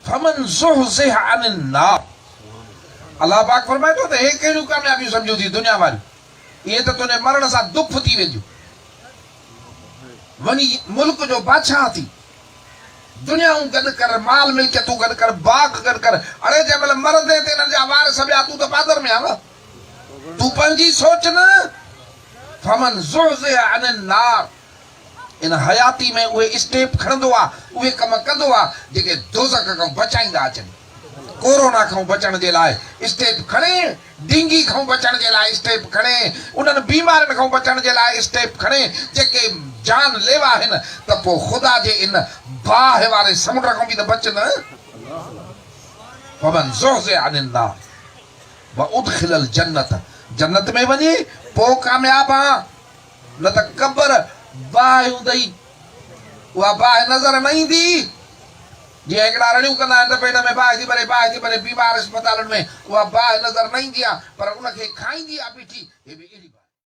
फमन ज़ुहज़िह अनिन नार। अल्लाह पाक फरमाए थो त हे कहिड़ियूं कामयाबियूं सम्झूं थी दुनिया वारियूं, इहे त तुंहिंजे मरण सां दुफ थी वेंदियूं। वञी मुल्क जो बादशाह थी, दुनियाऊं गॾु कर, माल मिल्कियतूं गॾु कर, बाग गॾु कर। अरे जंहिं महिल मरंदे ते हिननि जा वारिस ॿिया, तूं त पादर में आव। तूं पंहिंजी सोच न। फमन ज़ुहज़िह अनिन नार, इन हयाती में उहे स्टेप खणंदो आहे, उहे कम कंदो आहे जेके दोज़ख खां बचाईंदा अचनि। कोरोना खां बचण जे लाइ स्टेप खणे, डेंगी खां बचण जे लाइ स्टेप खणे, उन्हनि बीमारियुनि खां बचण जे लाइ स्टेप खणे जेके जान लेवा आहिनि, त पोइ ख़ुदा जे इन बाहि वारे समुंड खां बि त बच न। फमन ज़ुहज़िह अनिन नार व उदखिलल जन्नत, जन्नत में वञे पोइ कामयाब आहे। न त क़ब्र बाहि हूंदई, उहा बाहि नज़र न ईंदी। जीअं हिकिड़ा रड़ियूं कंदा आहिनि त पेट में बाहि थी भरे, बाहि थी भरे, बीमार अस्पतालुनि में उहा बाहि नज़र न ईंदी आहे, पर उनखे खाईंदी आहे बीठी। हे बि अहिड़ी